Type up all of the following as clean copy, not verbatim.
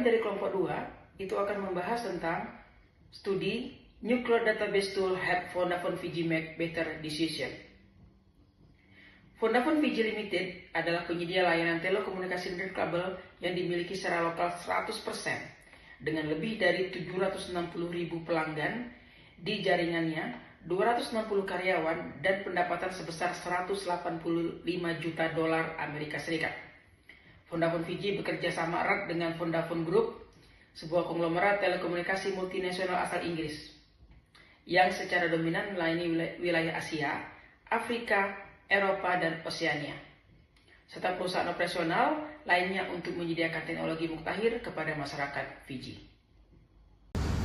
kami dari kelompok 2 itu akan membahas tentang studi New Cloud Database Tool Help Vodafone Fiji Make Better Decision. Vodafone Fiji Limited adalah penyedia layanan telekomunikasi nirkabel yang dimiliki secara lokal 100% dengan lebih dari 760.000 pelanggan di jaringannya, 260 karyawan, dan pendapatan sebesar 185 juta dolar Amerika Serikat. Vodafone Fiji bekerja sama erat dengan Vodafone Group, sebuah konglomerat telekomunikasi multinasional asal Inggris yang secara dominan melayani wilayah Asia, Afrika, Eropa, dan Oseania, serta perusahaan operasional lainnya untuk menyediakan teknologi muktahir kepada masyarakat Fiji.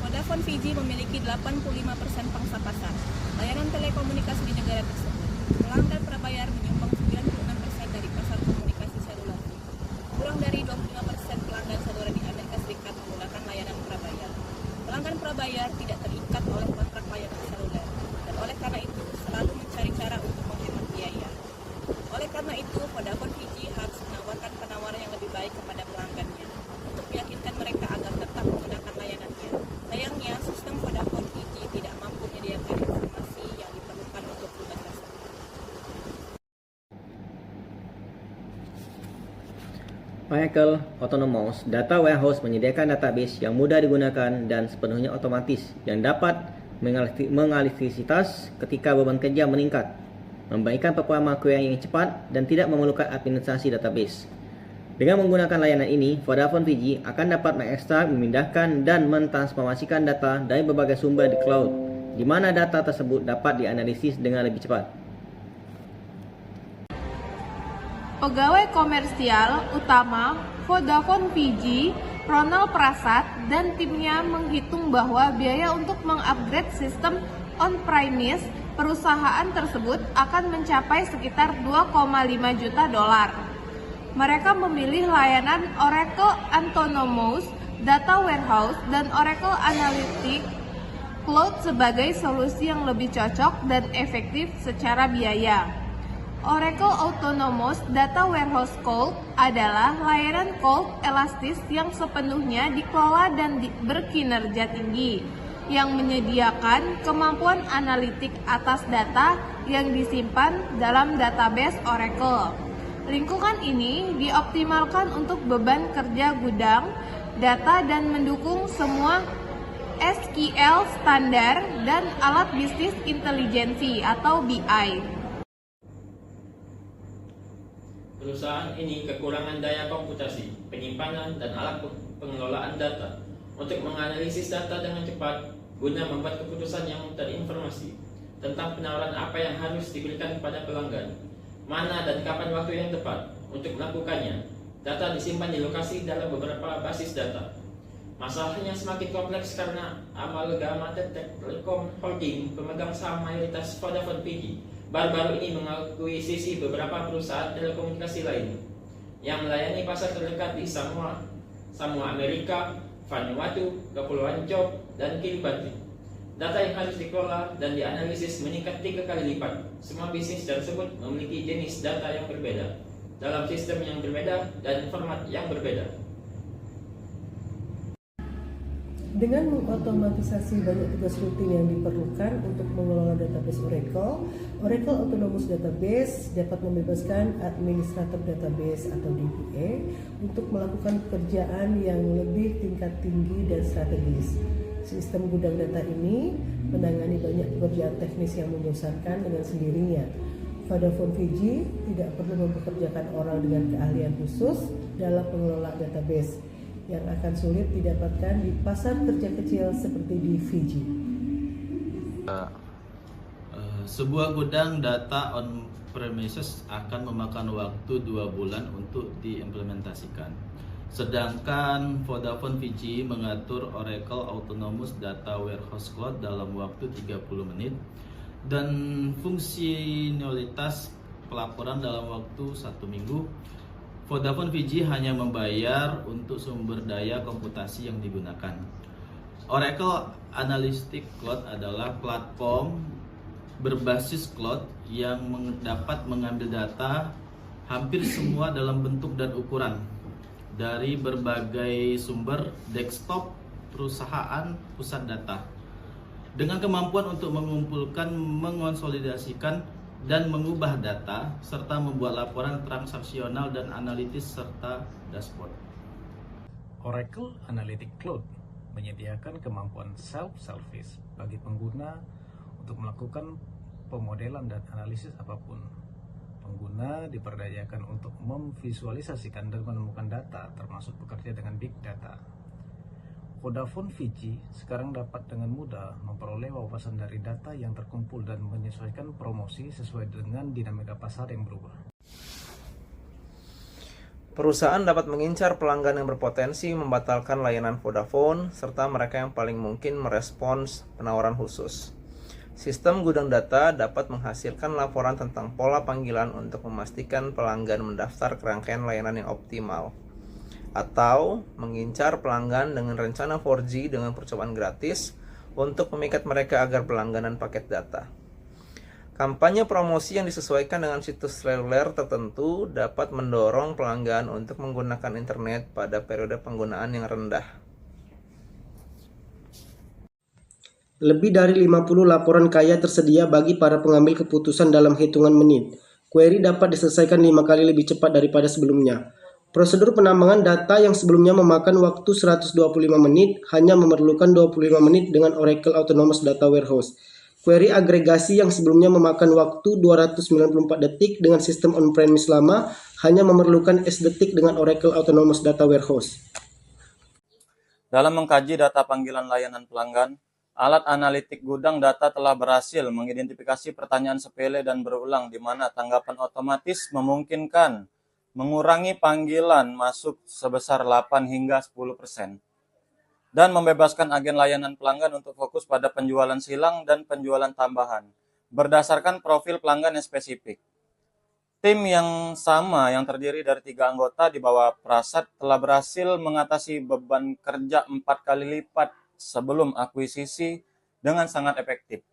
Vodafone Fiji memiliki 85% pangsa pasar layanan telekomunikasi di negara tersebut. Pelanggan prabayar menyumbang 96% dari pasar komunikasi seluler. Kurang dari 25% pelanggan seluler di Amerika Serikat menggunakan layanan prabayar. Pelanggan prabayar tidak terikat oleh kontrak layanan seluler, dan oleh karena itu selalu mencari cara untuk menghemat biaya. Oleh karena itu, Vodafone Fiji harus menawarkan penawaran yang lebih baik kepada pelanggannya untuk meyakinkan mereka agar tetap menggunakan layanannya. Sayangnya, sistem Vodafone Fiji tidak mampu menyediakan informasi yang diperlukan untuk tugas tersebut. Oracle Autonomous Data Warehouse menyediakan database yang mudah digunakan dan sepenuhnya otomatis yang dapat mengalihkan ketika beban kerja meningkat, memberikan performa query yang cepat dan tidak memerlukan administrasi database. Dengan menggunakan layanan ini, Vodafone Fiji akan dapat mengekstrak, memindahkan, dan mentransformasikan data dari berbagai sumber di cloud, di mana data tersebut dapat dianalisis dengan lebih cepat. Pegawai komersial utama Vodafone Fiji, Ronald Prasad, dan timnya menghitung bahwa biaya untuk mengupgrade sistem on-premise perusahaan tersebut akan mencapai sekitar 2,5 juta dolar. Mereka memilih layanan Oracle Autonomous Data Warehouse dan Oracle Analytics Cloud sebagai solusi yang lebih cocok dan efektif secara biaya. Oracle Autonomous Data Warehouse Cloud adalah layanan cloud elastis yang sepenuhnya dikelola dan berkinerja tinggi, yang menyediakan kemampuan analitik atas data yang disimpan dalam database Oracle. Lingkungan ini dioptimalkan untuk beban kerja gudang data dan mendukung semua SQL standar dan alat bisnis intelijensi atau BI. Perusahaan ini kekurangan daya komputasi, penyimpanan, dan alat pengelolaan data untuk menganalisis data dengan cepat guna membuat keputusan yang terinformasi tentang penawaran apa yang harus diberikan kepada pelanggan, mana dan kapan waktu yang tepat untuk melakukannya. Data disimpan di lokasi dalam beberapa basis data. Masalahnya semakin kompleks karena Amalgama Telecom Holding, pemegang saham mayoritas Vodafone Fiji, baru-baru ini mengakuisisi beberapa perusahaan telekomunikasi lain yang melayani pasar terdekat di Samoa Amerika, Vanuatu, Kepulauan Job, dan Kiribati. Data yang harus dikelola dan dianalisis meningkat 3 kali lipat. Semua bisnis tersebut memiliki jenis data yang berbeda, dalam sistem yang berbeda, dan format yang berbeda. Dengan mengotomatisasi banyak tugas rutin yang diperlukan untuk mengelola database Oracle Autonomous Database dapat membebaskan administrator database atau DBA untuk melakukan pekerjaan yang lebih tingkat tinggi dan strategis. Sistem gudang data ini menangani banyak pekerjaan teknis yang membosankan dengan sendirinya. Vodafone Fiji tidak perlu mempekerjakan orang dengan keahlian khusus dalam mengelola database yang akan sulit didapatkan di pasar kerja kecil seperti di Fiji. Sebuah gudang data on-premises akan memakan waktu 2 bulan untuk diimplementasikan. Sedangkan Vodafone Fiji mengatur Oracle Autonomous Data Warehouse Cloud dalam waktu 30 menit dan fungsionalitas pelaporan dalam waktu 1 minggu. Vodafone Fiji hanya membayar untuk sumber daya komputasi yang digunakan. Oracle Analytics Cloud adalah platform berbasis cloud yang dapat mengambil data hampir semua dalam bentuk dan ukuran dari berbagai sumber desktop perusahaan pusat data dengan kemampuan untuk mengumpulkan, mengonsolidasikan, dan mengubah data serta membuat laporan transaksional dan analitis serta dashboard. Oracle Analytics Cloud menyediakan kemampuan self-service bagi pengguna untuk melakukan pemodelan dan analisis apapun. Pengguna diperdayakan untuk memvisualisasikan dan menemukan data, termasuk bekerja dengan big data. Vodafone Fiji sekarang dapat dengan mudah memperoleh wawasan dari data yang terkumpul dan menyesuaikan promosi sesuai dengan dinamika pasar yang berubah. Perusahaan dapat mengincar pelanggan yang berpotensi membatalkan layanan Vodafone, serta mereka yang paling mungkin merespons penawaran khusus. Sistem gudang data dapat menghasilkan laporan tentang pola panggilan untuk memastikan pelanggan mendaftar ke rangkaian layanan yang optimal, atau mengincar pelanggan dengan rencana 4G dengan percobaan gratis untuk memikat mereka agar berlangganan paket data. Kampanye promosi yang disesuaikan dengan situs seluler tertentu dapat mendorong pelanggan untuk menggunakan internet pada periode penggunaan yang rendah. Lebih dari 50 laporan kaya tersedia bagi para pengambil keputusan dalam hitungan menit. Query dapat diselesaikan 5 kali lebih cepat daripada sebelumnya. Prosedur penambangan data yang sebelumnya memakan waktu 125 menit hanya memerlukan 25 menit dengan Oracle Autonomous Data Warehouse. Query agregasi yang sebelumnya memakan waktu 294 detik dengan sistem on-premise lama hanya memerlukan detik dengan Oracle Autonomous Data Warehouse. Dalam mengkaji data panggilan layanan pelanggan, alat analitik gudang data telah berhasil mengidentifikasi pertanyaan sepele dan berulang di mana tanggapan otomatis memungkinkan mengurangi panggilan masuk sebesar 8 hingga 10%. Dan membebaskan agen layanan pelanggan untuk fokus pada penjualan silang dan penjualan tambahan, berdasarkan profil pelanggan yang spesifik. Tim yang sama yang terdiri dari 3 anggota di bawah Prasad telah berhasil mengatasi beban kerja 4 kali lipat sebelum akuisisi dengan sangat efektif.